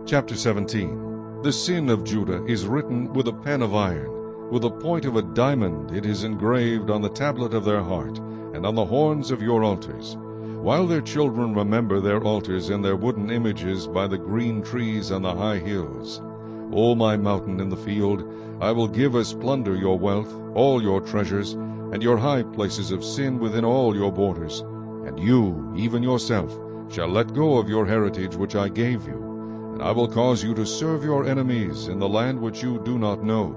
Chapter 17. The sin of Judah is written with a pen of iron. With the point of a diamond it is engraved on the tablet of their heart, and on the horns of your altars. While their children remember their altars and their wooden images by the green trees on the high hills. O my mountain in the field, I will give as plunder your wealth, all your treasures, and your high places of sin within all your borders. And you, even yourself, shall let go of your heritage which I gave you. And I will cause you to serve your enemies in the land which you do not know.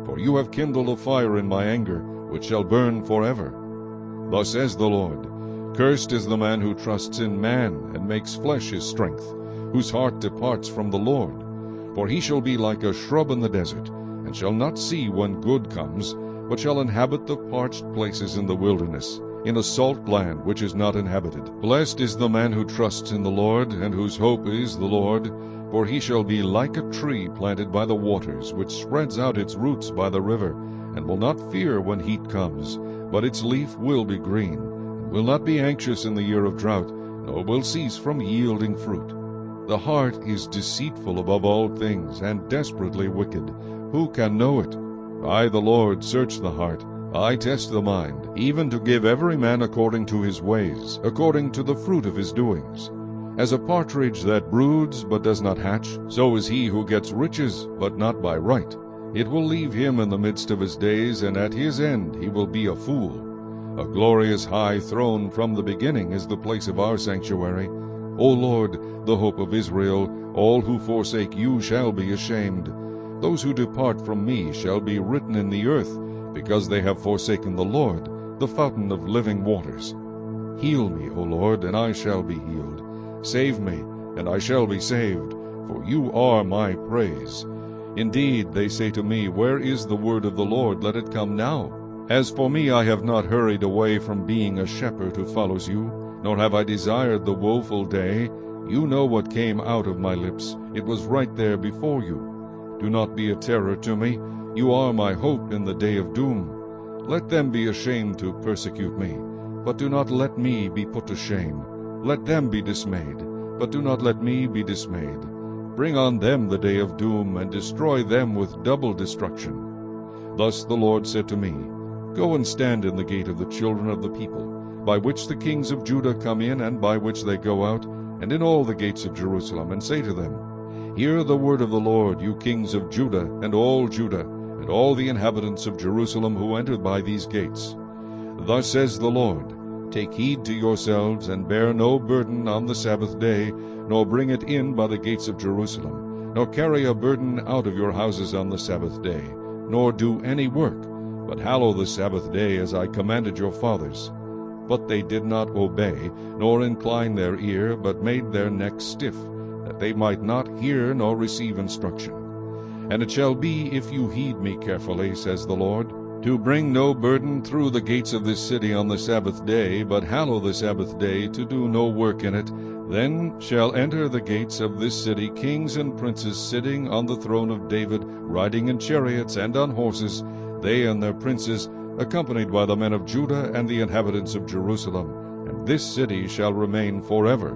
For you have kindled a fire in my anger, which shall burn forever. Thus says the Lord, Cursed is the man who trusts in man, and makes flesh his strength, whose heart departs from the Lord. For he shall be like a shrub in the desert, and shall not see when good comes, but shall inhabit the parched places in the wilderness, in a salt land which is not inhabited. Blessed is the man who trusts in the Lord, and whose hope is the Lord. For he shall be like a tree planted by the waters, which spreads out its roots by the river, and will not fear when heat comes, but its leaf will be green, and will not be anxious in the year of drought, nor will cease from yielding fruit. The heart is deceitful above all things, and desperately wicked. Who can know it? I, the Lord, search the heart. I test the mind, even to give every man according to his ways, according to the fruit of his doings. As a partridge that broods but does not hatch, so is he who gets riches, but not by right. It will leave him in the midst of his days, and at his end he will be a fool. A glorious high throne from the beginning is the place of our sanctuary. O Lord, the hope of Israel, all who forsake you shall be ashamed. Those who depart from me shall be written in the earth, because they have forsaken the Lord, the fountain of living waters. Heal me, O Lord, and I shall be healed. Save me, and I shall be saved, for you are my praise. Indeed, they say to me, Where is the word of the Lord? Let it come now. As for me, I have not hurried away from being a shepherd who follows you, nor have I desired the woeful day. You know what came out of my lips. It was right there before you. Do not be a terror to me. You are my hope in the day of doom. Let them be ashamed to persecute me, but do not let me be put to shame. Let them be dismayed, but do not let me be dismayed. Bring on them the day of doom, and destroy them with double destruction. Thus the Lord said to me, Go and stand in the gate of the children of the people, by which the kings of Judah come in, and by which they go out, and in all the gates of Jerusalem, and say to them, Hear the word of the Lord, you kings of Judah, and all the inhabitants of Jerusalem who enter by these gates. Thus says the Lord, Take heed to yourselves, and bear no burden on the Sabbath day, nor bring it in by the gates of Jerusalem, nor carry a burden out of your houses on the Sabbath day, nor do any work, but hallow the Sabbath day as I commanded your fathers. But they did not obey, nor incline their ear, but made their necks stiff, that they might not hear nor receive instruction. And it shall be, if you heed me carefully, says the Lord, to bring no burden through the gates of this city on the Sabbath day, but hallow the Sabbath day, to do no work in it, then shall enter the gates of this city kings and princes sitting on the throne of David, riding in chariots and on horses, they and their princes, accompanied by the men of Judah and the inhabitants of Jerusalem. And this city shall remain forever.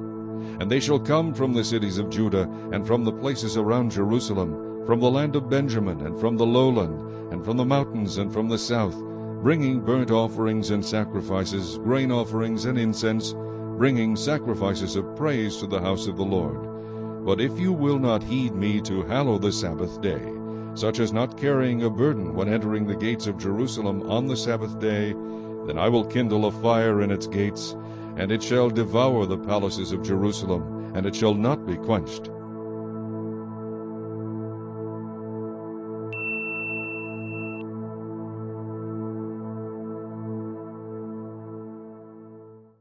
And they shall come from the cities of Judah, and from the places around Jerusalem, from the land of Benjamin, and from the lowland, and from the mountains, and from the south, bringing burnt offerings and sacrifices, grain offerings and incense, bringing sacrifices of praise to the house of the Lord. But if you will not heed me to hallow the Sabbath day, such as not carrying a burden when entering the gates of Jerusalem on the Sabbath day, then I will kindle a fire in its gates, and it shall devour the palaces of Jerusalem, and it shall not be quenched.